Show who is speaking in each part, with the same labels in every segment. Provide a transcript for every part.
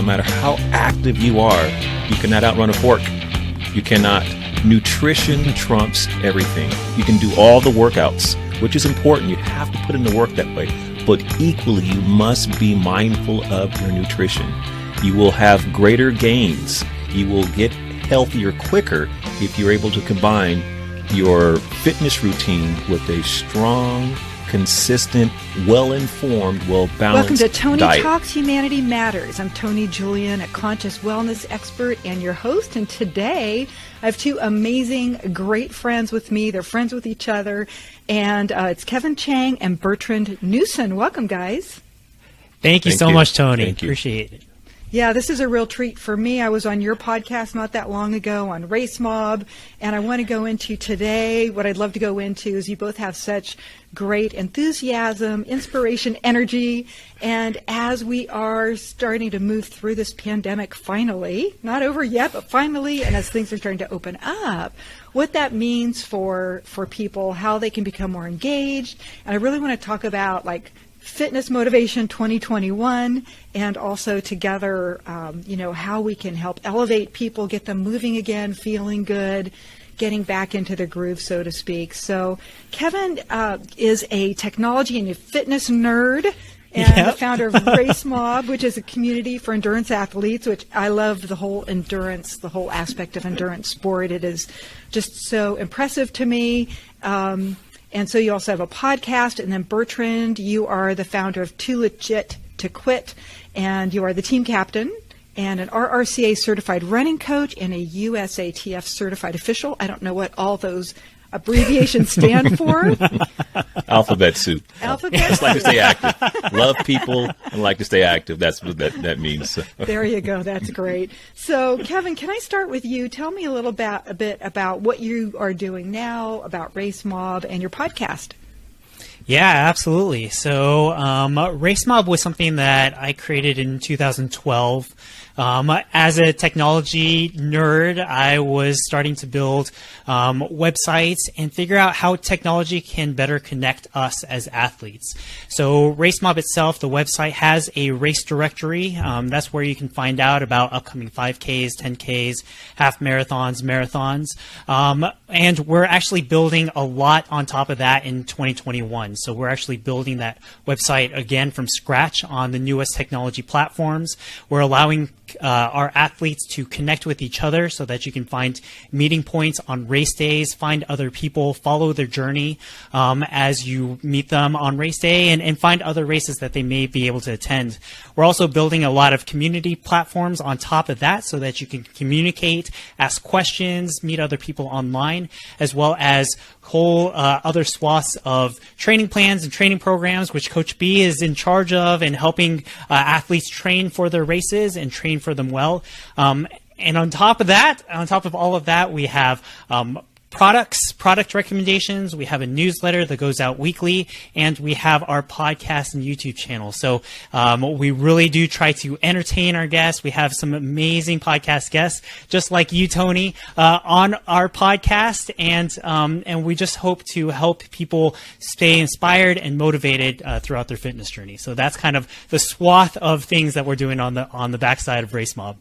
Speaker 1: matter how active you are, you cannot outrun a fork. You cannot. Nutrition trumps everything. You can do all the workouts, which is important. You have to put in the work that way. But equally, you must be mindful of your nutrition. You will have greater gains. You will get healthier quicker if you're able to combine your fitness routine with a strong, consistent, well-informed, well-balanced
Speaker 2: Welcome to Toni
Speaker 1: diet.
Speaker 2: Talks Humanity Matters. I'm Toni Julian, a conscious wellness expert and your host. And today I have two amazing, great friends with me. They're friends with each other. And it's Kevin Chang and Bertrand Newson. Welcome, guys.
Speaker 3: Thank you so much, Toni. Appreciate it.
Speaker 2: Yeah, this is a real treat for me. I was on your podcast not that long ago on RaceMob, and I want to go into today, what I'd love to go into is you both have such great enthusiasm, inspiration, energy, and as we are starting to move through this pandemic finally, not over yet, but finally, and as things are starting to open up, what that means for people, how they can become more engaged, and I really want to talk about Fitness Motivation 2021, and also together, how we can help elevate people, get them moving again, feeling good, getting back into the groove, so to speak. So Kevin is a technology and a fitness nerd, and the founder of RaceMob, which is a community for endurance athletes, which I love the whole endurance, the whole aspect of endurance sport. It is just so impressive to me. And so you also have a podcast, and then Bertrand, you are the founder of Too Legit to Quit, and you are the team captain and an RRCA certified running coach and a USATF certified official. I don't know what all those abbreviations stand for.
Speaker 1: Alphabet soup.
Speaker 2: Alphabet
Speaker 1: Just like to stay active. Love people and like to stay active. That's what that means.
Speaker 2: There you go. That's great. So, Kevin, can I start with you? Tell me a bit about what you are doing now, about RaceMob and your podcast.
Speaker 3: Yeah, absolutely. So RaceMob was something that I created in 2012. As a technology nerd, I was starting to build websites and figure out how technology can better connect us as athletes. So RaceMob itself, the website, has a race directory. That's where you can find out about upcoming 5Ks, 10Ks, half marathons, marathons. And we're actually building a lot on top of that in 2021. So we're actually building that website again from scratch on the newest technology platforms. We're allowing our athletes to connect with each other so that you can find meeting points on race days, find other people, follow their journey as you meet them on race day, and find other races that they may be able to attend. We're also building a lot of community platforms on top of that so that you can communicate, ask questions, meet other people online, as well as whole other swaths of training plans and training programs, which Coach B is in charge of, and helping athletes train for their races and train for them well. And on top of all of that, we have product recommendations. We have a newsletter that goes out weekly, and we have our podcast and YouTube channel. So we really do try to entertain our guests. We have some amazing podcast guests, just like you, Toni, on our podcast, and we just hope to help people stay inspired and motivated throughout their fitness journey. So that's kind of the swath of things that we're doing on the backside of RaceMob.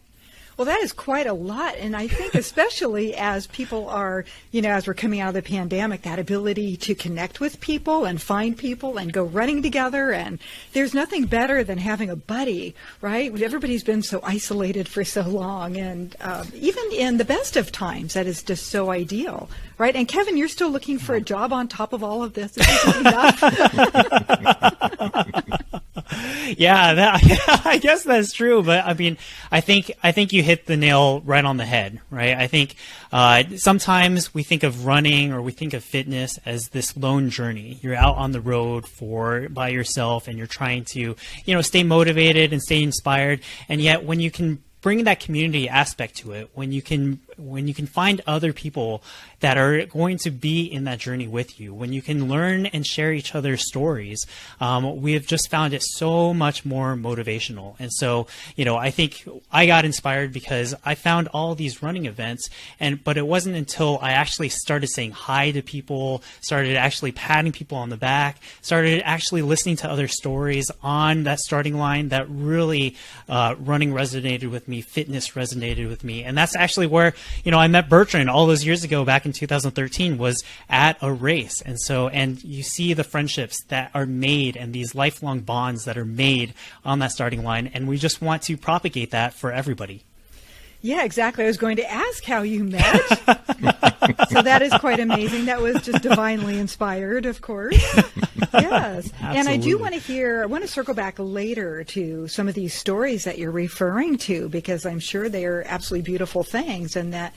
Speaker 2: Well, that is quite a lot, and I think especially as people are, as we're coming out of the pandemic, that ability to connect with people and find people and go running together, and there's nothing better than having a buddy, right? Everybody's been so isolated for so long, and even in the best of times, that is just so ideal, right? And Kevin, you're still looking for a job on top of all of this. Is this enough?
Speaker 3: Yeah, I guess that's true. But I mean, I think you hit the nail right on the head, right? I think sometimes we think of running or we think of fitness as this lone journey. You're out on the road by yourself, and you're trying to, stay motivated and stay inspired. And yet, when you can bring that community aspect to it, when you can when you can find other people that are going to be in that journey with you, when you can learn and share each other's stories, we have just found it so much more motivational. And so, I think I got inspired because I found all these running events, but it wasn't until I actually started saying hi to people, started actually patting people on the back, started actually listening to other stories on that starting line that really running resonated with me, fitness resonated with me. And that's actually where, I met Bertrand all those years ago, back in 2013, was at a race. And you see the friendships that are made and these lifelong bonds that are made on that starting line. And we just want to propagate that for everybody.
Speaker 2: Yeah, exactly. I was going to ask how you met. So that is quite amazing. That was just divinely inspired, of course. Yes. And I do want to circle back later to some of these stories that you're referring to, because I'm sure they are absolutely beautiful things, and that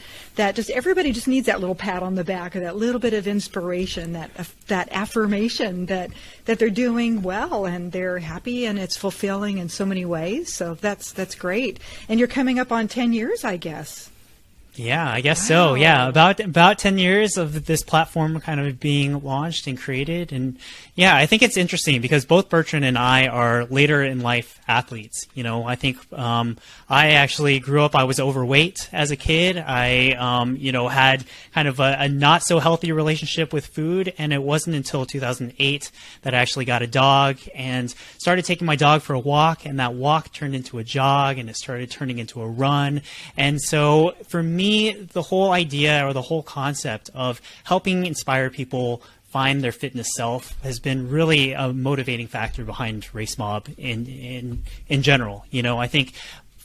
Speaker 2: just everybody just needs that little pat on the back, or that little bit of inspiration, that affirmation that they're doing well and they're happy and it's fulfilling in so many ways. So that's great. And you're coming up on 10 years, I guess.
Speaker 3: Yeah, I guess so. Yeah, about 10 years of this platform kind of being launched and created. And yeah, I think it's interesting because both Bertrand and I are later in life athletes. I think I actually grew up, I was overweight as a kid. I, had kind of a not so healthy relationship with food. And it wasn't until 2008 that I actually got a dog and started taking my dog for a walk. And that walk turned into a jog, and it started turning into a run. And so for me, the whole idea or the whole concept of helping inspire people find their fitness self has been really a motivating factor behind RaceMob in general. I think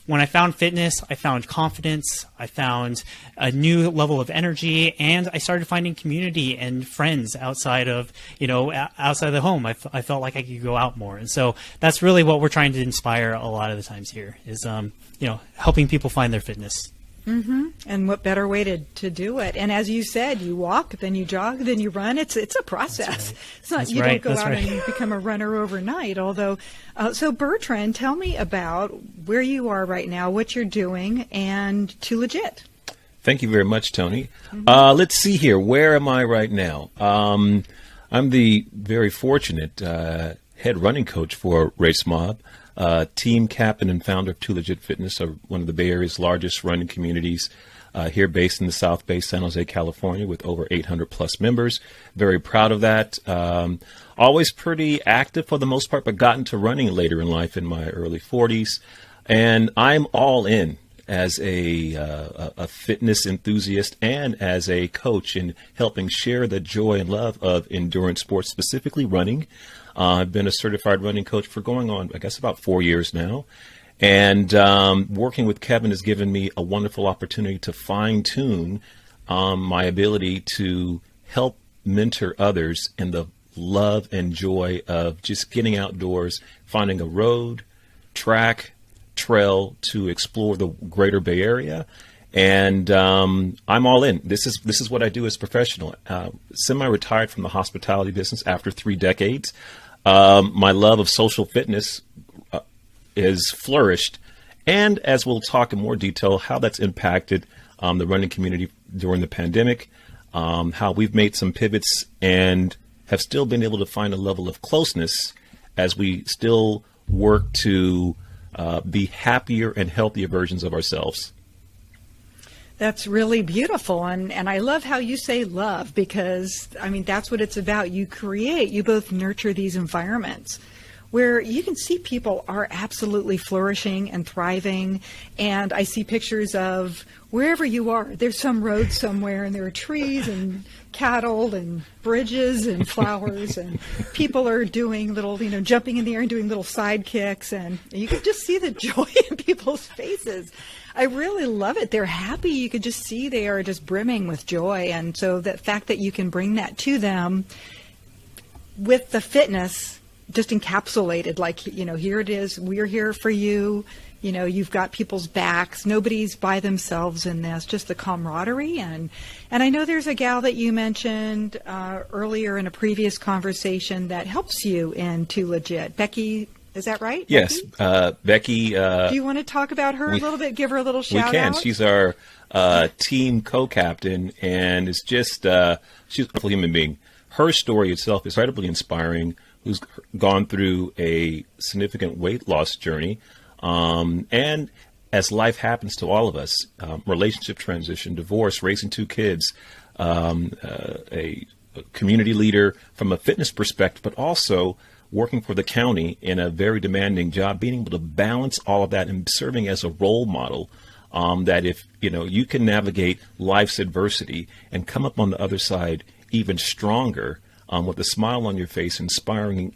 Speaker 3: when I found fitness, I found confidence, I found a new level of energy, and I started finding community and friends outside of the home. I felt like I could go out more. And so that's really what we're trying to inspire a lot of the times here is, helping people find their fitness.
Speaker 2: Mm-hmm. And what better way to do it? And as you said, you walk, then you jog, then you run. It's a process.
Speaker 3: Right.
Speaker 2: It's not
Speaker 3: That's
Speaker 2: you
Speaker 3: right.
Speaker 2: don't go
Speaker 3: That's
Speaker 2: out
Speaker 3: right.
Speaker 2: and become a runner overnight. Although, so Bertrand, tell me about where you are right now, what you're doing, and Too Legit.
Speaker 1: Thank you very much, Toni. Let's see here. Where am I right now? I'm the very fortunate head running coach for RaceMob. Team captain and founder of Too Legit Fitness, one of the Bay Area's largest running communities, here based in the South Bay, San Jose, California, with over 800 plus members. Very proud of that. Always pretty active for the most part, but got into running later in life in my early 40s. And I'm all in as a fitness enthusiast and as a coach in helping share the joy and love of endurance sports, specifically running. I've been a certified running coach for going on, I guess, about 4 years now. And working with Kevin has given me a wonderful opportunity to fine-tune my ability to help mentor others in the love and joy of just getting outdoors, finding a road, track, trail to explore the greater Bay Area. And I'm all in. This is what I do as a professional. Semi-retired from the hospitality business after 3 decades. My love of social fitness is flourished. And as we'll talk in more detail, how that's impacted the running community during the pandemic, how we've made some pivots and have still been able to find a level of closeness as we still work to be happier and healthier versions of ourselves.
Speaker 2: That's really beautiful. And I love how you say love, because, I mean, that's what it's about. You both nurture these environments where you can see people are absolutely flourishing and thriving. And I see pictures of wherever you are, there's some road somewhere, and there are trees and cattle and bridges and flowers, and people are doing little, jumping in the air and doing little side kicks, and you can just see the joy in people's faces. I really love it. They're happy. You could just see they are just brimming with joy. And so the fact that you can bring that to them with the fitness just encapsulated, like, here it is. We're here for you. You've got people's backs. Nobody's by themselves in this, just the camaraderie. And I know there's a gal that you mentioned earlier in a previous conversation that helps you in Too Legit. Becky Is that right?
Speaker 1: Yes, Becky.
Speaker 2: Do you want to talk about her a little bit? Give her a little shout out?
Speaker 1: We can. She's our team co-captain, and it's just she's a wonderful human being. Her story itself is incredibly inspiring. Who's gone through a significant weight loss journey, and as life happens to all of us, relationship transition, divorce, raising 2 kids, a community leader from a fitness perspective, but also working for the county in a very demanding job, being able to balance all of that and serving as a role model, that if you can navigate life's adversity and come up on the other side even stronger, with a smile on your face, inspiring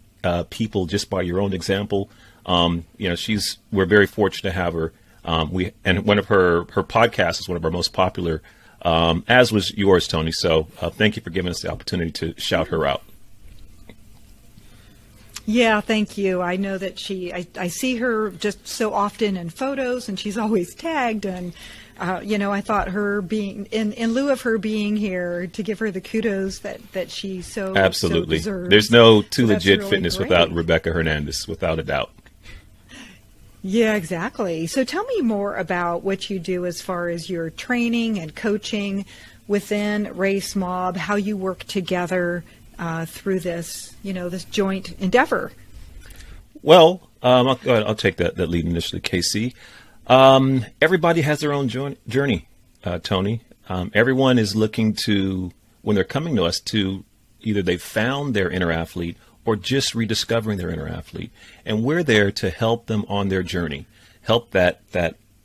Speaker 1: people just by your own example. We're very fortunate to have her. And one of her podcasts is one of our most popular, as was yours, Toni. So thank you for giving us the opportunity to shout her out.
Speaker 2: Yeah, thank you. I know that I see her just so often in photos, and she's always tagged. And, I thought her being, in lieu of her being here, to give her the kudos that she so
Speaker 1: absolutely
Speaker 2: deserves.
Speaker 1: There's no Too Legit
Speaker 2: really
Speaker 1: Fitness
Speaker 2: great.
Speaker 1: Without Rebecca Hernandez, without a doubt.
Speaker 2: Yeah, exactly. So tell me more about what you do as far as your training and coaching within RaceMob, how you work together through this, this joint endeavor.
Speaker 1: Well, I'll take that lead initially, Casey. Everybody has their own journey, Toni. Everyone is looking to, when they're coming to us, to either they've found their inner athlete or just rediscovering their inner athlete. And we're there to help them on their journey, help that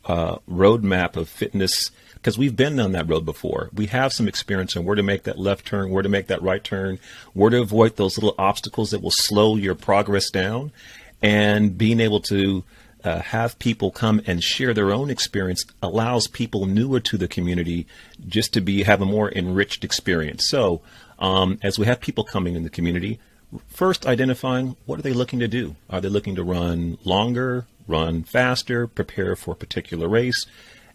Speaker 1: roadmap of fitness, because we've been on that road before. We have some experience on where to make that left turn, where to make that right turn, where to avoid those little obstacles that will slow your progress down, and being able to have people come and share their own experience allows people newer to the community just to have a more enriched experience. So as we have people coming in the community, first identifying what are they looking to do? Are they looking to run longer, run faster, prepare for a particular race?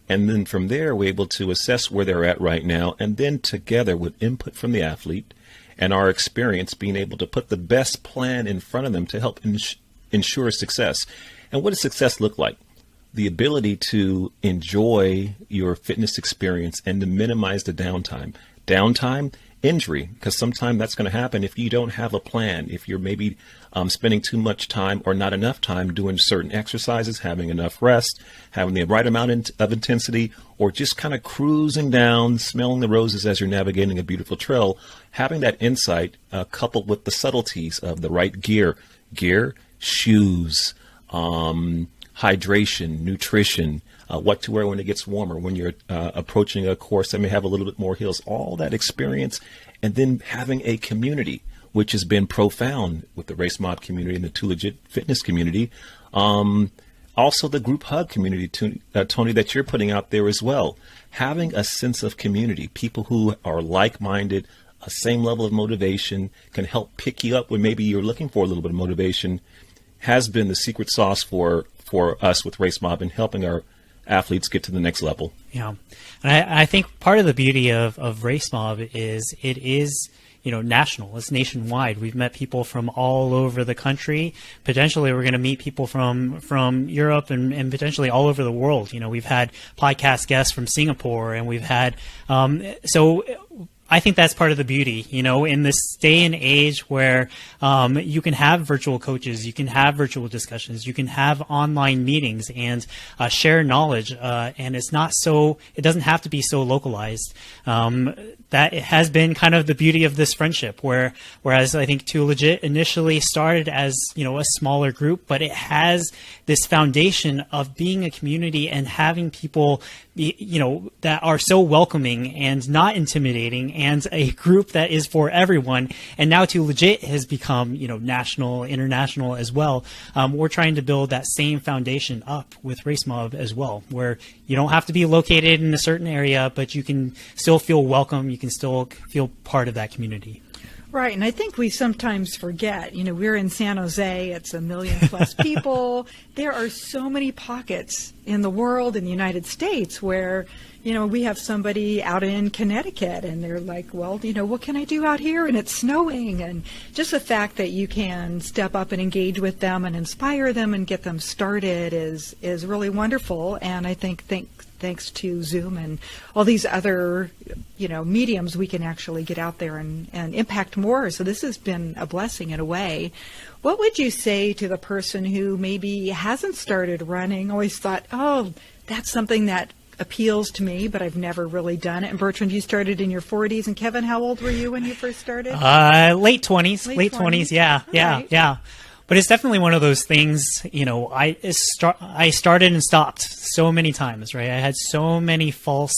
Speaker 1: And then from there, we're able to assess where they're at right now, and then together with input from the athlete and our experience, being able to put the best plan in front of them to help ensure success. And what does success look like? The ability to enjoy your fitness experience and to minimize the downtime. Downtime, injury, because sometimes that's going to happen if you don't have a plan, if you're maybe spending too much time or not enough time doing certain exercises, having enough rest, having the right amount of intensity, or just kind of cruising down, smelling the roses as you're navigating a beautiful trail. Having that insight coupled with the subtleties of the right gear, shoes, hydration, nutrition, what to wear when it gets warmer, when you're approaching a course that may have a little bit more hills, all that experience, and then having a community, which has been profound with the RaceMob community and the Too Legit Fitness community. Also the group hug community, Toni, that you're putting out there as well. Having a sense of community, people who are like-minded, a same level of motivation, can help pick you up when maybe you're looking for a little bit of motivation, has been the secret sauce for us with RaceMob and helping our athletes get to the next level.
Speaker 3: Yeah. And I think part of the beauty of RaceMob is it is, national. It's nationwide. We've met people from all over the country. Potentially, we're going to meet people from Europe and potentially all over the world. We've had podcast guests from Singapore, and we've had so I think that's part of the beauty, in this day and age where you can have virtual coaches, you can have virtual discussions, you can have online meetings and share knowledge, and it doesn't have to be so localized. That has been kind of the beauty of this friendship, whereas I think Too Legit initially started as, a smaller group, but it has this foundation of being a community and having people that are so welcoming and not intimidating, and a group that is for everyone. And now Too Legit has become, national, international as well. We're trying to build that same foundation up with RaceMob as well, where you don't have to be located in a certain area, but you can still feel welcome. You can still feel part of that community.
Speaker 2: Right, and I think we sometimes forget, we're in San Jose, it's 1 million plus people. There are so many pockets in the world, in the United States, where, we have somebody out in Connecticut and they're like, well, what can I do out here? And it's snowing. And just the fact that you can step up and engage with them and inspire them and get them started is really wonderful. And I think thanks to Zoom and all these other, mediums, we can actually get out there and impact more. So this has been a blessing in a way. What would you say to the person who maybe hasn't started running, always thought, oh, that's something that appeals to me, but I've never really done it? And Bertrand, you started in your 40s. And Kevin, how old were you when you first started?
Speaker 3: Late 20s. Late 20s, yeah.
Speaker 2: Right.
Speaker 3: Yeah. But it's definitely one of those things, I started and stopped so many times, right? I had so many false,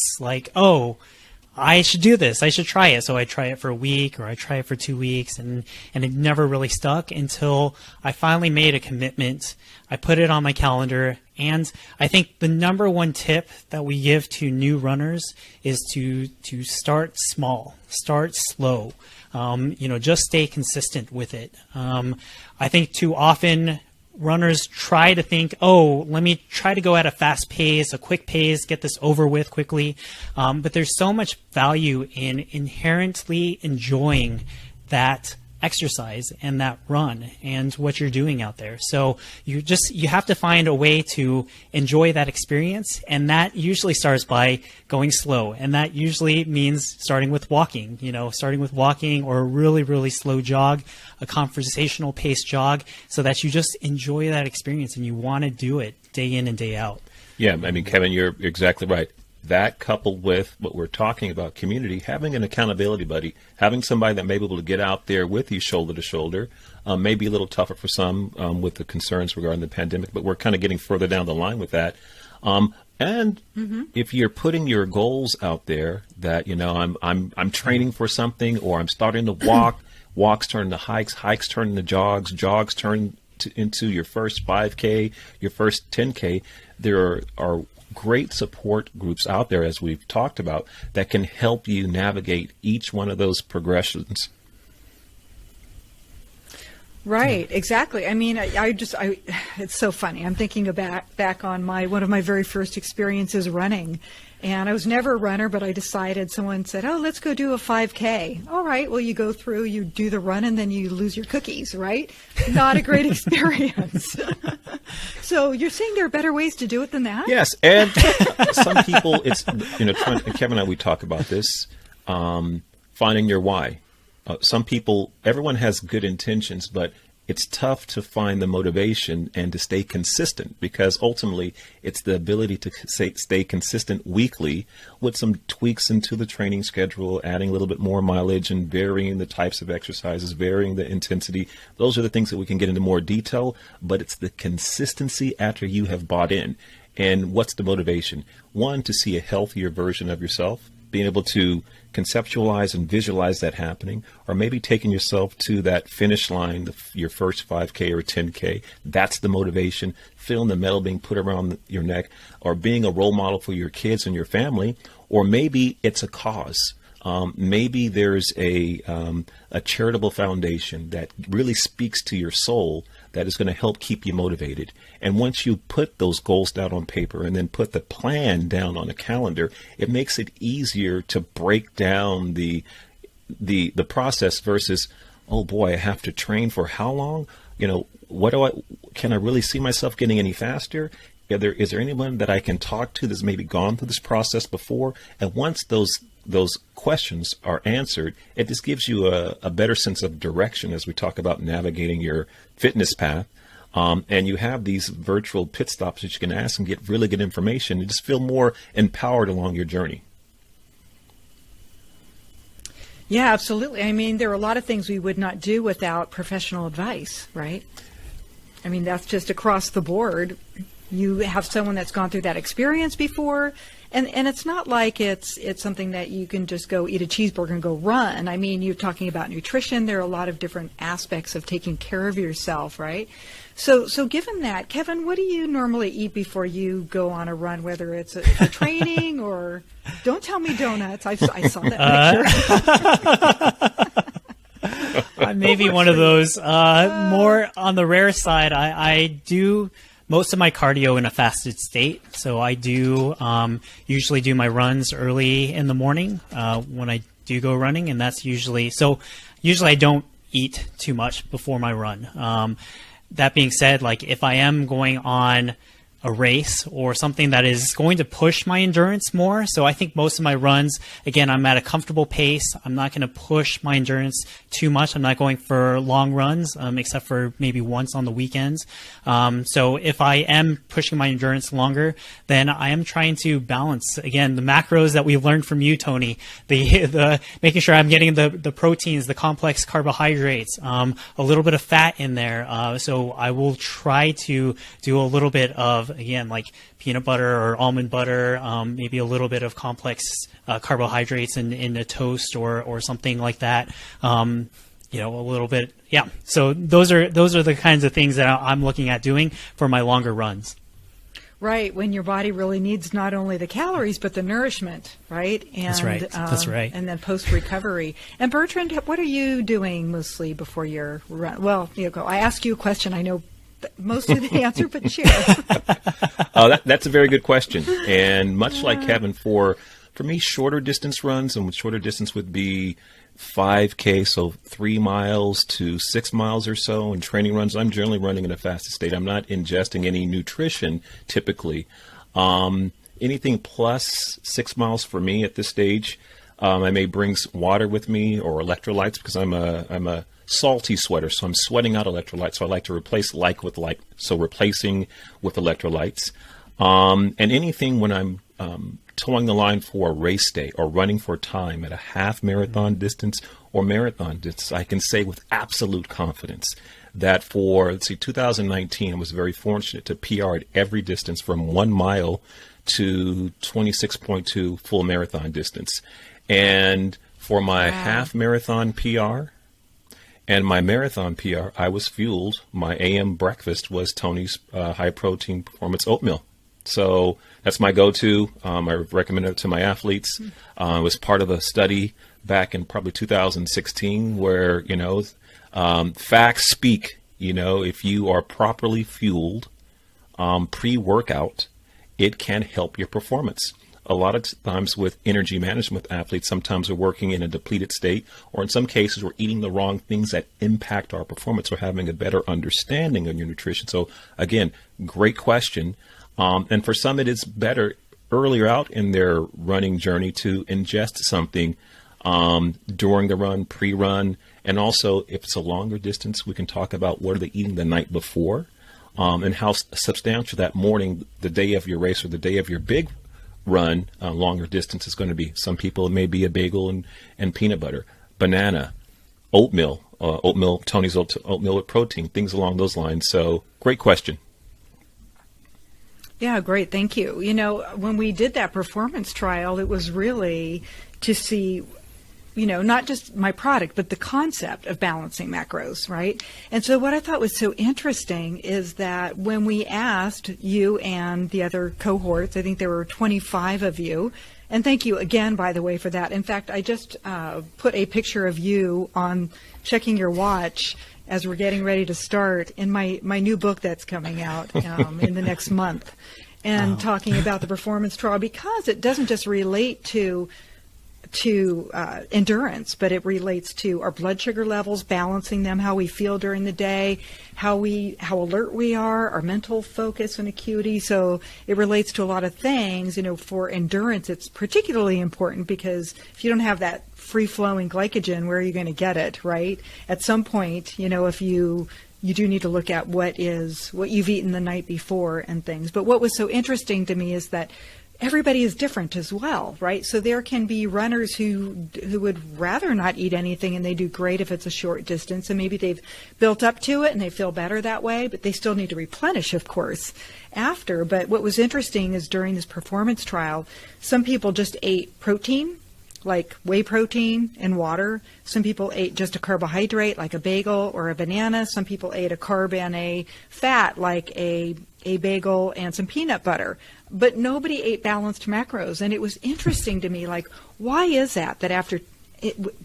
Speaker 3: I should do this. I should try it. So I try it for a week or I try it for 2 weeks and it never really stuck until I finally made a commitment. I put it on my calendar. And I think the number one tip that we give to new runners is to start small, start slow. Just stay consistent with it. I think too often runners try to think, oh, let me try to go at a fast pace, a quick pace, get this over with quickly. But there's so much value in inherently enjoying that exercise and that run and what you're doing out there. So you have to find a way to enjoy that experience, and that usually starts by going slow, and that usually means starting with walking or a really, really slow jog, a conversational pace jog, so that you just enjoy that experience and you want to do it day in and day out.
Speaker 1: Yeah, Kevin, you're exactly right. That coupled with what we're talking about, community, having an accountability buddy, having somebody that may be able to get out there with you shoulder to shoulder, may be a little tougher for some with the concerns regarding the pandemic, but we're kind of getting further down the line with that. And if you're putting your goals out there that, I'm training for something, or I'm starting to walk, walks turn into hikes, hikes turn into jogs, jogs turn into your first 5K, your first 10K, there are great support groups out there, as we've talked about, that can help you navigate each one of those progressions.
Speaker 2: Right, exactly. It's so funny. I'm thinking back on one of my very first experiences running. And I was never a runner, but I decided, someone said, oh, let's go do a 5K. All right, well, you go through, you do the run, and then you lose your cookies, right? Not a great experience. So you're saying there are better ways to do it than that?
Speaker 1: Yes, and some people, it's, Kevin and I, we talk about this, finding your why. Some people, everyone has good intentions, but it's tough to find the motivation and to stay consistent, because ultimately it's the ability to stay consistent weekly with some tweaks into the training schedule, adding a little bit more mileage and varying the types of exercises, varying the intensity. Those are the things that we can get into more detail, but it's the consistency after you have bought in. And what's the motivation? One, to see a healthier version of yourself, being able to conceptualize and visualize that happening, or maybe taking yourself to that finish line, your first 5K or 10K. That's the motivation. Feeling the medal being put around your neck, or being a role model for your kids and your family, or maybe it's a cause. Maybe there's a charitable foundation that really speaks to your soul that is going to help keep you motivated. And once you put those goals down on paper and then put the plan down on a calendar, it makes it easier to break down the process versus, oh boy, I have to train for how long? Can I really see myself getting any faster? Is there anyone that I can talk to that's maybe gone through this process before? And once those questions are answered, it just gives you a better sense of direction as we talk about navigating your fitness path. And you have these virtual pit stops that you can ask and get really good information and just feel more empowered along your journey.
Speaker 2: Yeah, absolutely. There are a lot of things we would not do without professional advice, right? That's just across the board. You have someone that's gone through that experience before, and it's not like it's something that you can just go eat a cheeseburger and go run. You're talking about nutrition. There are a lot of different aspects of taking care of yourself, right? So given that, Kevin, what do you normally eat before you go on a run, whether it's a training or, don't tell me donuts. I saw that picture.
Speaker 3: Maybe one of those. More on the rare side, I do most of my cardio in a fasted state. So I do usually do my runs early in the morning when I do go running, and that's usually I don't eat too much before my run. That being said, like if I am going on a race or something that is going to push my endurance more. So I think most of my runs, again, I'm at a comfortable pace. I'm not going to push my endurance too much. I'm not going for long runs, except for maybe once on the weekends. So if I am pushing my endurance longer, then I am trying to balance, again, the macros that we've learned from you, Toni, the making sure I'm getting the proteins, the complex carbohydrates, a little bit of fat in there. So I will try to do a little bit of, again, like peanut butter or almond butter, maybe a little bit of complex carbohydrates in a toast or something like that. A little bit. Yeah. So those are the kinds of things that I'm looking at doing for my longer runs.
Speaker 2: Right, when your body really needs not only the calories but the nourishment, right? And,
Speaker 3: That's right. That's right.
Speaker 2: And then post-recovery. And Bertrand, what are you doing mostly before your run? Well, I ask you a question. I know most of the answer, but share.
Speaker 1: That's a very good question. And much like Kevin, for me, shorter distance runs, and shorter distance would be 5K, so 3 miles to 6 miles or so, and training runs, I'm generally running in a fasted state. I'm not ingesting any nutrition typically. Anything plus 6 miles for me at this stage, I may bring water with me or electrolytes because I'm a salty sweater, so I'm sweating out electrolytes. So I like to replace like with like, so replacing with electrolytes. And anything when I'm towing the line for a race day or running for time at a half marathon distance or marathon distance, I can say with absolute confidence that for 2019, I was very fortunate to PR at every distance from 1 mile to 26.2 full marathon distance. And for my half marathon PR and my marathon PR, I was fueled. My AM breakfast was Toni's high protein performance oatmeal. So that's my go-to. I recommend it to my athletes. It was part of a study back in probably 2016 where, facts speak. If you are properly fueled pre-workout, it can help your performance. A lot of times with energy management with athletes, sometimes we're working in a depleted state, or in some cases we're eating the wrong things that impact our performance or having a better understanding of your nutrition. So again, great question. And for some, it is better earlier out in their running journey to ingest something during the run, pre-run. And also, if it's a longer distance, we can talk about what are they eating the night before and how substantial that morning, the day of your race or the day of your big run, longer distance is going to be. Some people, it may be a bagel and peanut butter, banana, oatmeal, Toni's oatmeal with protein, things along those lines. So great question.
Speaker 2: Yeah, great. Thank you. When we did that performance trial, it was really to see, not just my product, but the concept of balancing macros, right? And so what I thought was so interesting is that when we asked you and the other cohorts, I think there were 25 of you, and thank you again, by the way, for that. In fact, I just put a picture of you on checking your watch as we're getting ready to start in my new book that's coming out in the next month, and talking about the performance trial, because it doesn't just relate to endurance, but it relates to our blood sugar levels, balancing them, how we feel during the day, how alert we are, our mental focus and acuity. So it relates to a lot of things. For endurance, it's particularly important because if you don't have that free-flowing glycogen, where are you going to get it, right? At some point, if you do need to look at what you've eaten the night before and things. But what was so interesting to me is that everybody is different as well, right? So there can be runners who would rather not eat anything, and they do great if it's a short distance, and maybe they've built up to it and they feel better that way, but they still need to replenish, of course, after. But what was interesting is during this performance trial, some people just ate protein, like whey protein and water. Some people ate just a carbohydrate, like a bagel or a banana. Some people ate a carb and a fat, like a bagel and some peanut butter. But nobody ate balanced macros. And it was interesting to me, like, why is that after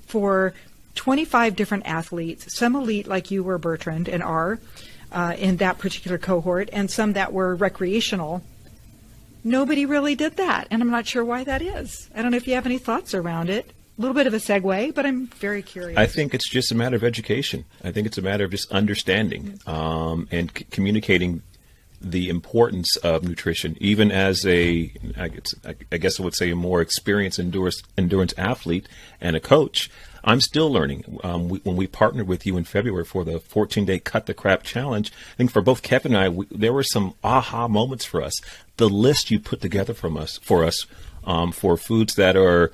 Speaker 2: for 25 different athletes, some elite like you were, Bertrand, and are in that particular cohort, and some that were recreational. Nobody really did that, and I'm not sure why that is. I don't know if you have any thoughts around it. A little bit of a segue, but I'm very curious.
Speaker 1: I think it's just a matter of education. I think it's a matter of just understanding and communicating the importance of nutrition. Even as I guess I would say a more experienced endurance athlete and a coach, I'm still learning. When we partnered with you in February for the 14-day Cut the Crap Challenge, I think for both Kevin and I, there were some aha moments for us. The list you put together for us for foods that are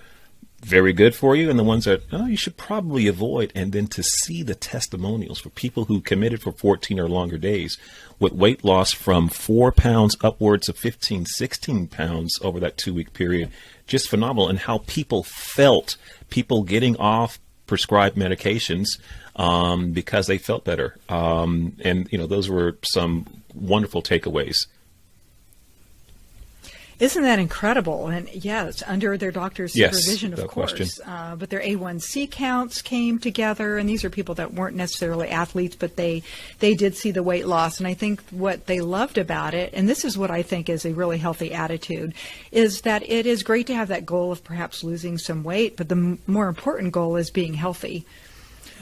Speaker 1: very good for you and the ones that you should probably avoid, and then to see the testimonials for people who committed for 14 or longer days with weight loss from 4 pounds upwards of 15, 16 pounds over that 2-week period. Just phenomenal. And how people felt, people getting off prescribed medications because they felt better. And those were some wonderful takeaways.
Speaker 2: Isn't that incredible? And yes, under their doctor's supervision, of course. But their A1C counts came together, and these are people that weren't necessarily athletes, but they did see the weight loss. And I think what they loved about it, and this is what I think is a really healthy attitude, is that it is great to have that goal of perhaps losing some weight, but the more important goal is being healthy.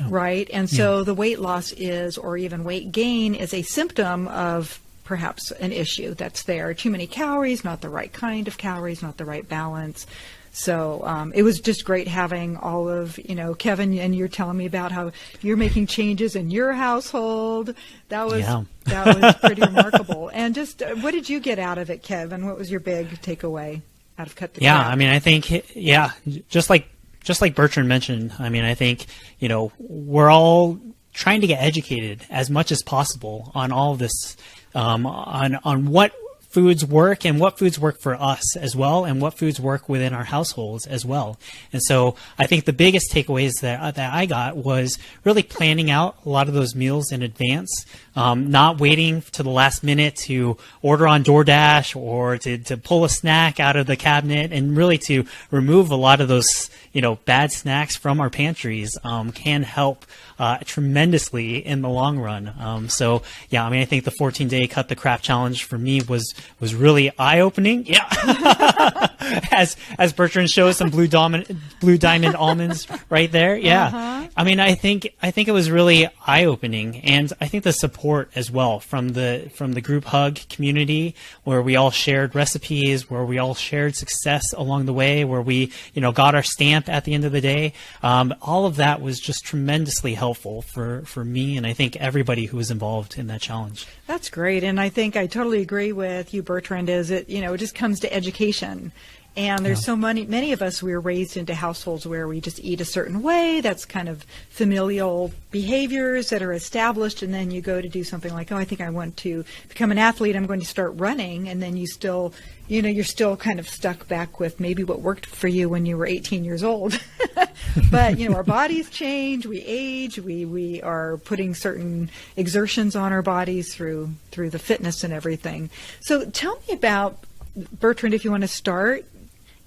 Speaker 2: Right? And so the weight loss is, or even weight gain, is a symptom of perhaps an issue that's there. Too many calories, not the right kind of calories, not the right balance. So it was just great having all of, Kevin, and you're telling me about how you're making changes in your household. That was pretty remarkable. And just what did you get out of it, Kevin? What was your big takeaway out of Cut the Crap?
Speaker 3: I mean, I think, just like Bertrand mentioned, I mean, I think, we're all trying to get educated as much as possible on all of this, on what foods work and what foods work for us as well, and what foods work within our households as well. And so I think the biggest takeaways that I got was really planning out a lot of those meals in advance, not waiting to the last minute to order on DoorDash or to pull a snack out of the cabinet, and really to remove a lot of those bad snacks from our pantries can help tremendously in the long run. I think the 14-day Cut the Crap Challenge for me was really eye-opening. as Bertrand shows some blue diamond almonds right there. I mean, I think it was really eye-opening, and I think the support as well from the group hug community, where we all shared recipes, where we all shared success along the way, where we got our stamp at the end of the day. All of that was just tremendously helpful for me, and I think everybody who was involved in that challenge.
Speaker 2: That's great, and I think I totally agree with you, Bertrand. Is it it just comes to education. And there's so many of us, we were raised into households where we just eat a certain way. That's kind of familial behaviors that are established. And then you go to do something like, I think I want to become an athlete. I'm going to start running. And then you still, you're still kind of stuck back with maybe what worked for you when you were 18 years old. But, our bodies change, we age, we are putting certain exertions on our bodies through the fitness and everything. So tell me about, Bertrand, if you want to start,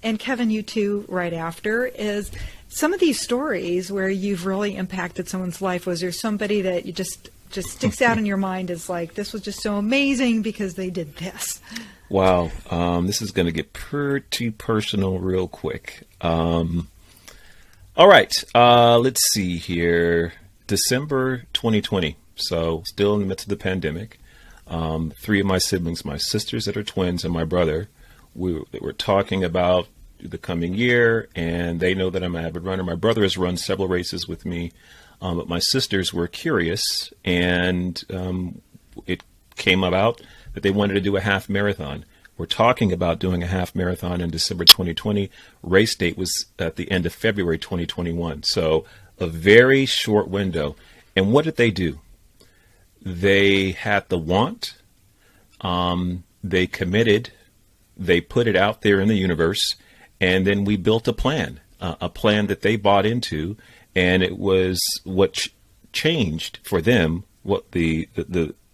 Speaker 2: and Kevin, you too, right after, is some of these stories where you've really impacted someone's life. Was there somebody that you just sticks out in your mind as like, this was just so amazing because they did this?
Speaker 1: Wow. This is going to get pretty personal real quick. All right. Let's see here. December 2020. So still in the midst of the pandemic. 3 of my siblings, my sisters that are twins and my brother, we were talking about the coming year, and they know that I'm an avid runner. My brother has run several races with me, but my sisters were curious, and it came about that they wanted to do a half marathon. We're talking about doing a half marathon in December 2020. Race date was at the end of February 2021. So a very short window. And what did they do? They had the want. They committed. They put it out there in the universe, and then we built a plan that they bought into, and it was what changed for them. What the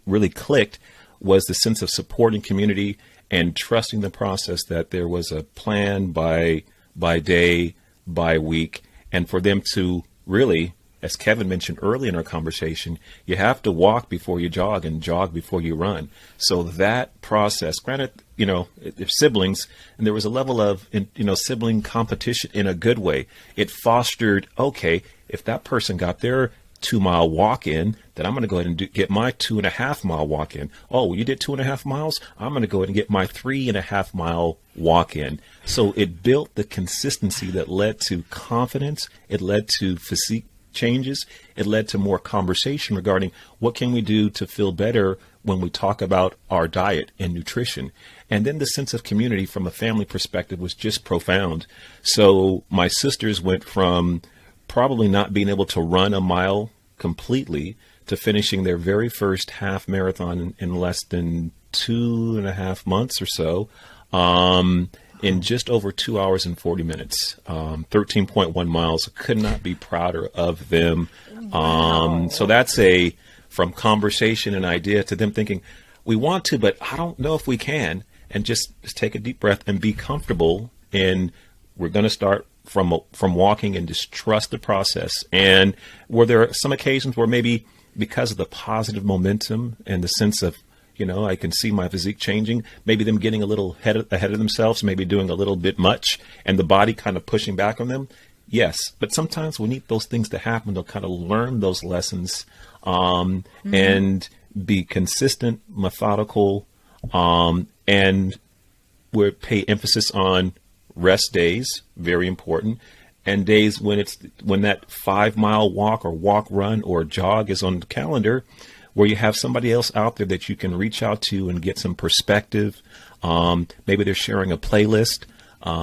Speaker 1: really clicked was the sense of support and community, and trusting the process, that there was a plan by day, by week, and for them to really as Kevin mentioned early in our conversation, you have to walk before you jog and jog before you run. So that process, granted, if siblings, and there was a level of, sibling competition in a good way. It fostered, okay, if that person got their 2-mile walk in, then I'm going to go ahead and get my 2.5-mile walk in. Oh, well, you did 2.5 miles? I'm going to go ahead and get my 3.5-mile walk in. So it built the consistency that led to confidence. It led to physique changes. It led to more conversation regarding what can we do to feel better when we talk about our diet and nutrition. And then the sense of community from a family perspective was just profound. So my sisters went from probably not being able to run a mile completely to finishing their very first half marathon in less than 2.5 months or so, in just over 2 hours and 40 minutes, 13.1 miles. Could not be prouder of them.
Speaker 2: Wow.
Speaker 1: So that's from conversation and idea to them thinking, we want to, but I don't know if we can, and just take a deep breath and be comfortable. And we're going to start from walking and just trust the process. And were there some occasions where maybe because of the positive momentum and the sense of, I can see my physique changing, maybe them getting a little ahead of themselves, maybe doing a little bit much, and the body kind of pushing back on them? Yes. But sometimes we need those things to happen to kind of learn those lessons, and be consistent, methodical, and we pay emphasis on rest days, very important, and days when that 5-mile walk or walk, run, or jog is on the calendar, where you have somebody else out there that you can reach out to and get some perspective. Maybe they're sharing a playlist.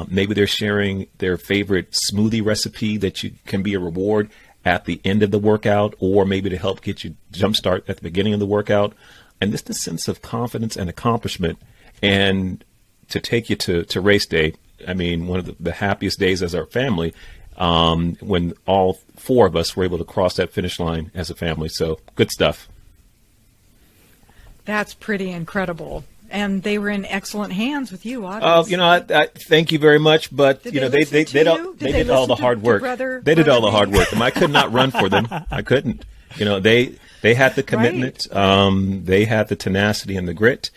Speaker 1: Maybe they're sharing their favorite smoothie recipe that can be a reward at the end of the workout, or maybe to help get you jumpstart at the beginning of the workout. And this the sense of confidence and accomplishment, and to take you to race day. I mean, one of the happiest days as our family, when all 4 of us were able to cross that finish line as a family. So good stuff.
Speaker 2: That's pretty incredible. And they were in excellent hands with you, obviously.
Speaker 1: I thank you very much, but
Speaker 2: Did
Speaker 1: they did all the hard work. They did all the hard work, and I could not run for them. I couldn't. They had the commitment,
Speaker 2: Right.
Speaker 1: They had the tenacity and the grit,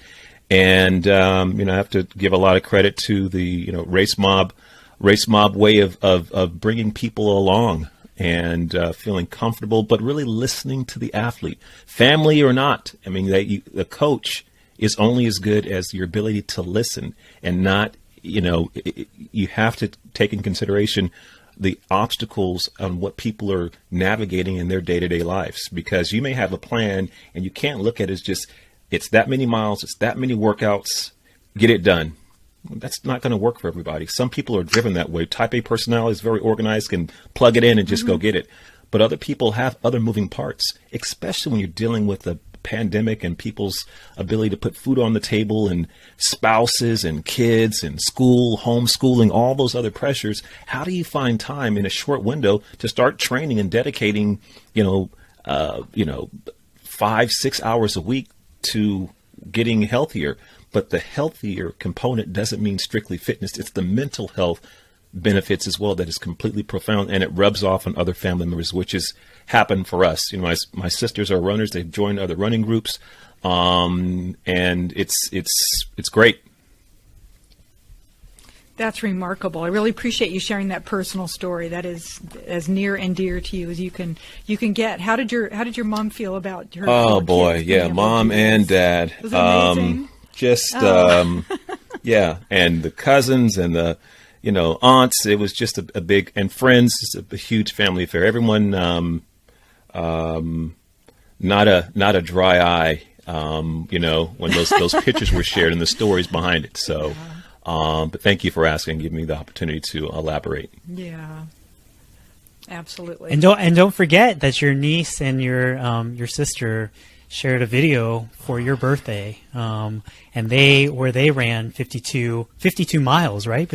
Speaker 1: and I have to give a lot of credit to the RaceMob way of bringing people along and feeling comfortable, but really listening to the athlete, family or not. I mean, the coach is only as good as your ability to listen, and not, you have to take in consideration the obstacles on what people are navigating in their day-to-day lives, because you may have a plan and you can't look at it as just, it's that many miles, it's that many workouts, get it done. That's not going to work for everybody. Some people are driven that way. Type A personality is very organized, can plug it in and just go get it. But other people have other moving parts, especially when you're dealing with a pandemic and people's ability to put food on the table, and spouses and kids and school, homeschooling, all those other pressures. How do you find time in a short window to start training and dedicating, 5-6 hours a week to getting healthier? But the healthier component doesn't mean strictly fitness. It's the mental health benefits as well that is completely profound, and it rubs off on other family members, which has happened for us. My sisters are runners. They've joined other running groups, and it's great.
Speaker 2: That's remarkable. I really appreciate you sharing that personal story. That is as near and dear to you as you can get. How did your mom feel about her?
Speaker 1: Oh boy,
Speaker 2: kids
Speaker 1: yeah, mom and dad.
Speaker 2: Was it amazing?
Speaker 1: Yeah, and the cousins and the aunts. It was just a big, and friends. Just a huge family affair. Everyone, not a dry eye. When those pictures were shared and the stories behind it. So. But thank you for asking and giving me the opportunity to elaborate.
Speaker 2: Yeah, absolutely.
Speaker 3: And don't forget that your niece and your sister shared a video for your birthday, and they ran 52 miles, right?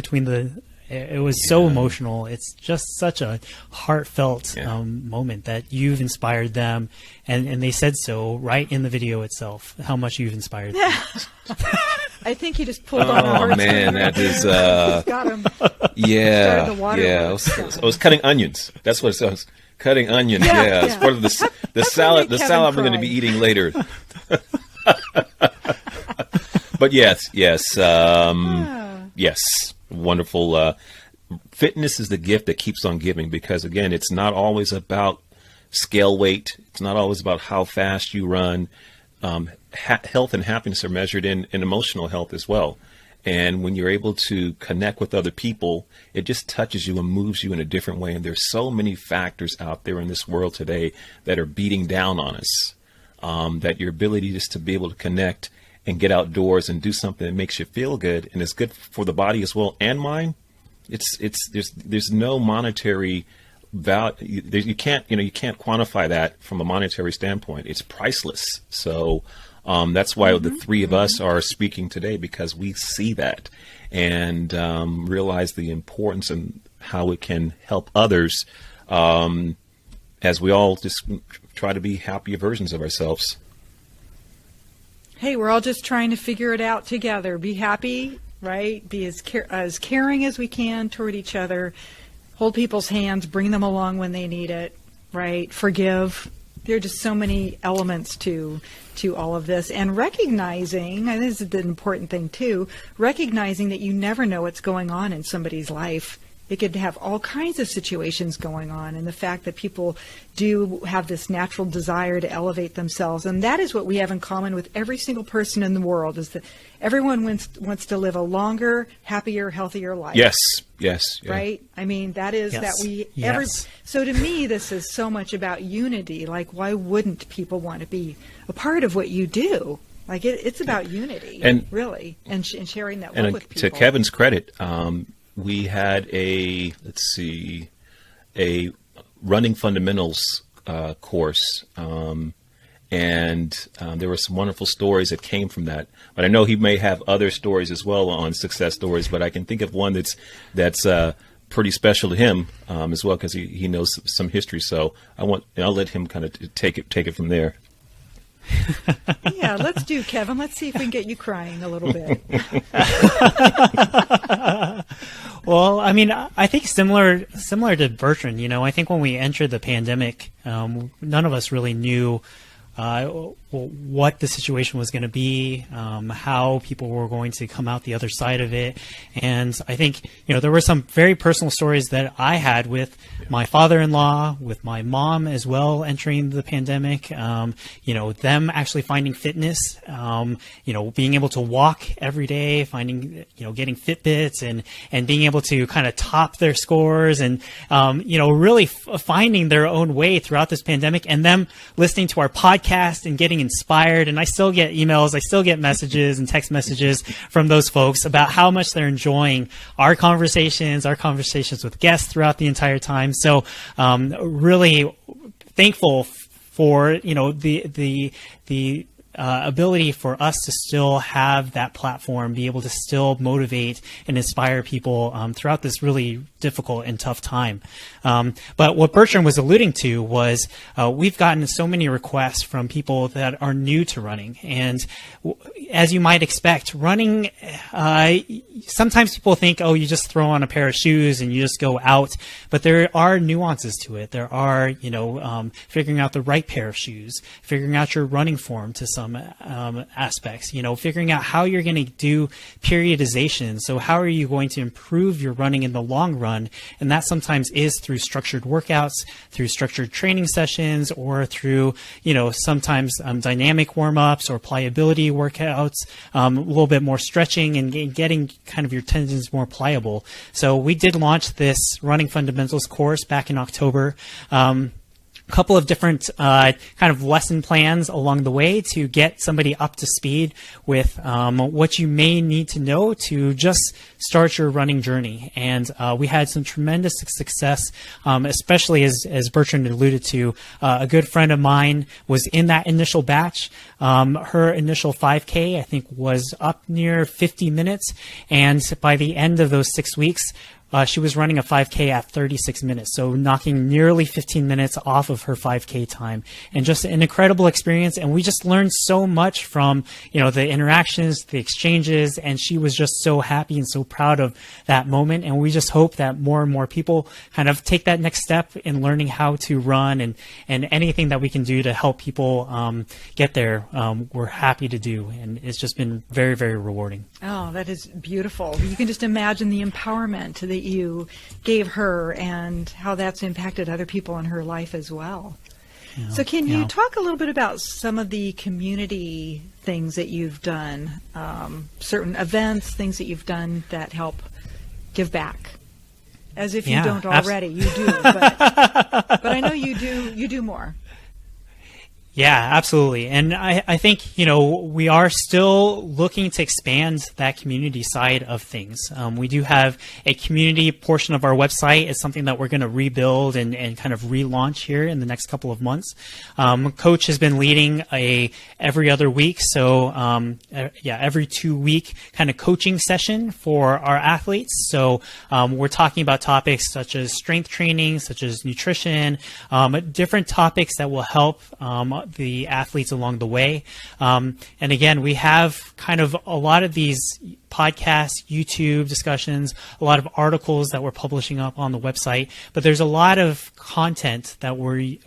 Speaker 3: It was so emotional. It's just such a heartfelt moment that you've inspired them, and they said so right in the video itself, how much you've inspired them.
Speaker 2: I think he just pulled on a heart.
Speaker 1: Oh man, that is
Speaker 2: got him.
Speaker 1: yeah.
Speaker 2: Started the water
Speaker 1: I was cutting onions. That's what it was. Cutting onion,
Speaker 2: Yeah,
Speaker 1: It's part of the salad. The
Speaker 2: Kevin
Speaker 1: salad I'm going to
Speaker 2: cry.
Speaker 1: be eating later. But yes, wonderful. Fitness is the gift that keeps on giving, because again, it's not always about scale weight. It's not always about how fast you run. Health and happiness are measured in emotional health as well. And when you're able to connect with other people, it just touches you and moves you in a different way. And there's so many factors out there in this world today that are beating down on us, that your ability just to be able to connect and get outdoors and do something that makes you feel good and is good for the body as well and mind. There's no monetary value. You can't quantify that from a monetary standpoint. It's priceless. So that's why the three of us are speaking today, because we see that and realize the importance and how it can help others, as we all just try to be happier versions of ourselves.
Speaker 2: Hey, we're all just trying to figure it out together. Be happy, right? Be as caring as we can toward each other. Hold people's hands, bring them along when they need it, right? Forgive. There are just so many elements to all of this. And recognizing, and this is the important thing too, recognizing that you never know what's going on in somebody's life. It could have all kinds of situations going on, and the fact that people do have this natural desire to elevate themselves. And that is what we have in common with every single person in the world, is that everyone wants to live a longer, happier, healthier life.
Speaker 1: Yes. Yeah.
Speaker 2: Right? I mean, that is that we...
Speaker 3: Yes.
Speaker 2: So to me, this is so much about unity. Like, why wouldn't people want to be a part of what you do? Like, it's about unity,
Speaker 1: and
Speaker 2: and sharing that
Speaker 1: and
Speaker 2: love with people.
Speaker 1: To Kevin's credit, we had a running fundamentals course, and there were some wonderful stories that came from that. But I know he may have other stories as well on success stories, but I can think of one that's pretty special to him as well, because he knows some history. So I'll let him kind of take it from there.
Speaker 2: Yeah, let's do, Kevin. Let's see if we can get you crying a little bit.
Speaker 3: Well, I mean, I think similar to Bertrand, I think when we entered the pandemic, none of us really knew what the situation was going to be, how people were going to come out the other side of it. And I think, there were some very personal stories that I had with my father-in-law, with my mom as well, entering the pandemic, them actually finding fitness, being able to walk every day, finding, getting Fitbits and being able to kind of top their scores and, really finding their own way throughout this pandemic, and them listening to our podcast and getting inspired. And I still get emails, I still get messages and text messages from those folks about how much they're enjoying our conversations with guests throughout the entire time. So really thankful for the ability for us to still have that platform, be able to still motivate and inspire people throughout this really difficult and tough time. But what Bertrand was alluding to was we've gotten so many requests from people that are new to running. And as you might expect, running, sometimes people think, oh, you just throw on a pair of shoes and you just go out. But there are nuances to it. There are, figuring out the right pair of shoes, figuring out your running form to some aspects, figuring out how you're going to do periodization. So how are you going to improve your running in the long run? And that sometimes is through structured workouts, through structured training sessions, or through, sometimes dynamic warm-ups or pliability workouts, a little bit more stretching and getting kind of your tendons more pliable. So we did launch this running fundamentals course back in October. Couple of different kind of lesson plans along the way to get somebody up to speed with what you may need to know to just start your running journey. And we had some tremendous success, especially as Bertrand alluded to. A good friend of mine was in that initial batch. Her initial 5K, I think, was up near 50 minutes. And by the end of those 6 weeks, she was running a 5K at 36 minutes, so knocking nearly 15 minutes off of her 5K time, and just an incredible experience. And we just learned so much from, the interactions, the exchanges, and she was just so happy and so proud of that moment. And we just hope that more and more people kind of take that next step in learning how to run, and anything that we can do to help people get there, we're happy to do. And it's just been very, very rewarding.
Speaker 2: Oh, that is beautiful. You can just imagine the empowerment that you gave her and how that's impacted other people in her life as well.
Speaker 3: Yeah,
Speaker 2: so can you talk a little bit about some of the community things that you've done, certain events, things that you've done that help give back? As if you don't already, you do, but I know you do more.
Speaker 3: Yeah, absolutely. And I think, we are still looking to expand that community side of things. We do have a community portion of our website. It's something that we're going to rebuild and kind of relaunch here in the next couple of months. Coach has been leading a every other week. So, every 2 week kind of coaching session for our athletes. So, we're talking about topics such as strength training, such as nutrition, different topics that will help, the athletes along the way. And again, we have kind of a lot of these podcasts, YouTube discussions, a lot of articles that we're publishing up on the website, but there's a lot of content that we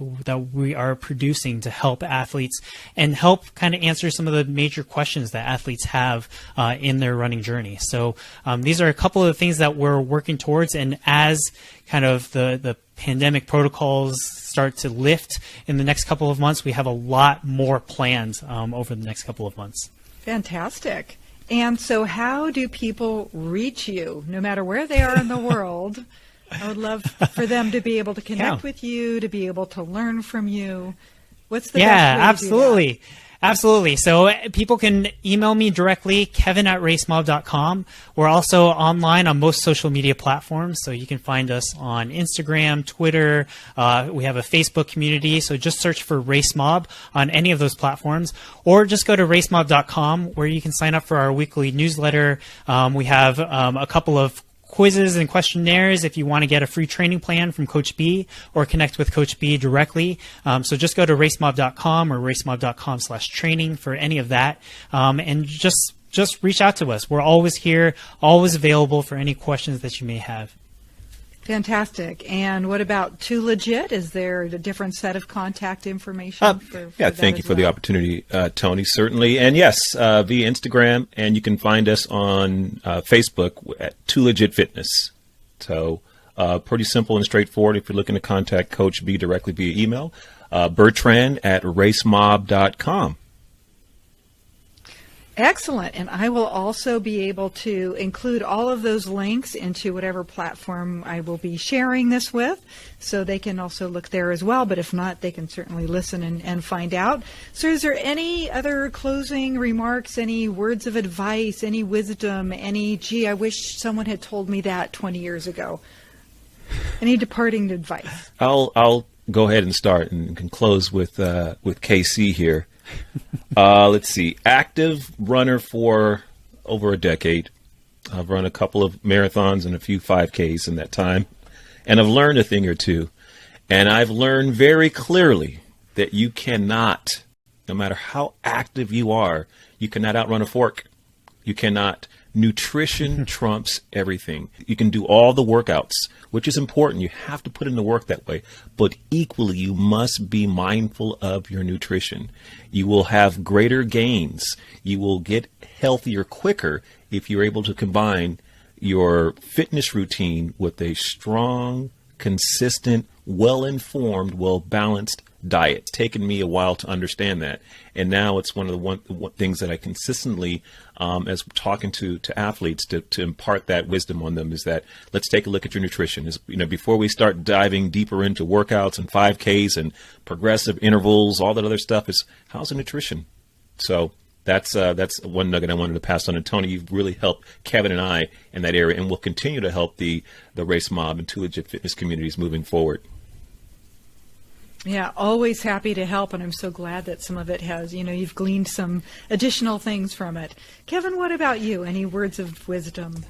Speaker 3: are producing to help athletes and help kind of answer some of the major questions that athletes have in their running journey. So these are a couple of the things that we're working towards, and as kind of the pandemic protocols start to lift in the next couple of months, we have a lot more planned over the next couple of months.
Speaker 2: Fantastic. And so how do people reach you, no matter where they are in the world? I would love for them to be able to connect with you, to be able to learn from you. What's the best way to do that?
Speaker 3: Absolutely. So people can email me directly, kevin@racemob.com. We're also online on most social media platforms, so you can find us on Instagram, Twitter. We have a Facebook community, so just search for RaceMob on any of those platforms, or just go to racemob.com, where you can sign up for our weekly newsletter. We have a couple of quizzes and questionnaires if you want to get a free training plan from Coach B or connect with Coach B directly. So just go to racemob.com or racemob.com/training for any of that. And just reach out to us. We're always here, always available for any questions that you may have.
Speaker 2: Fantastic. And what about Too Legit? Is there a different set of contact information?
Speaker 1: Thank you for the opportunity, Toni, certainly. And yes, via Instagram, and you can find us on Facebook at Too Legit Fitness. So pretty simple and straightforward if you're looking to contact Coach B directly via email. Bertrand@racemob.com.
Speaker 2: Excellent. And I will also be able to include all of those links into whatever platform I will be sharing this with, so they can also look there as well. But if not, they can certainly listen and find out. So is there any other closing remarks, any words of advice, any wisdom, I wish someone had told me that 20 years ago? Any departing advice?
Speaker 1: I'll go ahead and start and can close with KC here. Let's see. Active runner for over a decade. I've run a couple of marathons and a few 5Ks in that time, and I've learned a thing or two. And I've learned very clearly that you cannot, no matter how active you are, you cannot outrun a fork. You cannot. Nutrition trumps everything. You can do all the workouts, which is important. You have to put in the work that way. But equally, you must be mindful of your nutrition. You will have greater gains. You will get healthier quicker if you're able to combine your fitness routine with a strong, consistent, well-informed, well-balanced diet. It's taken me a while to understand that, and now it's one of the things that I consistently, as talking to athletes, to impart that wisdom on them, is that let's take a look at your nutrition. Before we start diving deeper into workouts and 5Ks and progressive intervals, all that other stuff, is how's the nutrition? So that's one nugget I wanted to pass on. And Toni, you've really helped Kevin and I in that area, and will continue to help the RaceMob and Too Legit Fitness communities moving forward.
Speaker 2: Yeah, always happy to help, and I'm so glad that some of it has, you've gleaned some additional things from it. Kevin, what about you? Any words of wisdom?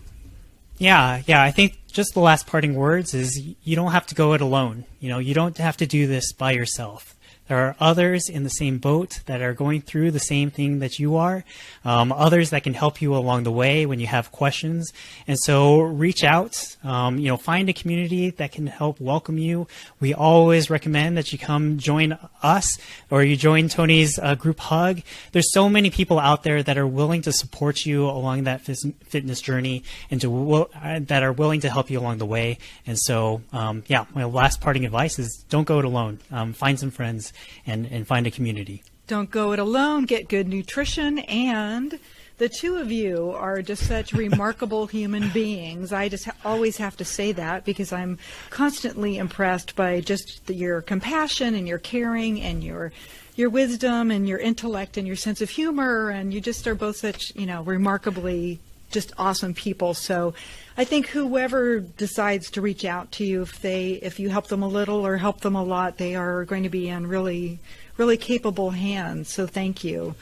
Speaker 3: Yeah, I think just the last parting words is you don't have to go it alone. You don't have to do this by yourself. There are others in the same boat that are going through the same thing that you are, others that can help you along the way when you have questions. And so reach out, find a community that can help welcome you. We always recommend that you come join us or you join Toni's group hug. There's so many people out there that are willing to support you along that fitness journey and that are willing to help you along the way. And so, my last parting advice is don't go it alone. Find some friends and find a community.
Speaker 2: Don't go it alone. Get good nutrition. And the two of you are just such remarkable human beings. I just always have to say that because I'm constantly impressed by just your compassion and your caring and your wisdom and your intellect and your sense of humor. And you just are both such, remarkably just awesome people. So I think whoever decides to reach out to you, if you help them a little or help them a lot, they are going to be in really, really capable hands. So thank you.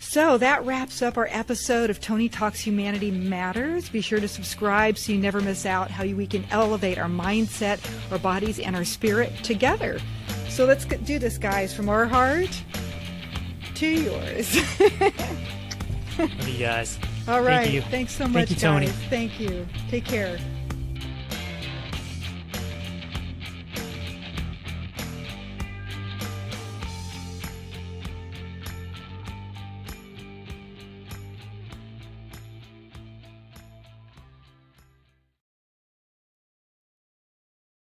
Speaker 2: So that wraps up our episode of Toni Talks Humanity Matters. Be sure to subscribe so you never miss out how we can elevate our mindset, our bodies, and our spirit together. So let's do this, guys, from our heart to yours.
Speaker 3: Love you guys.
Speaker 2: All right.
Speaker 3: Thank you.
Speaker 2: Thanks so much,
Speaker 3: Thank you, Toni.
Speaker 2: guys. Thank you. Take care.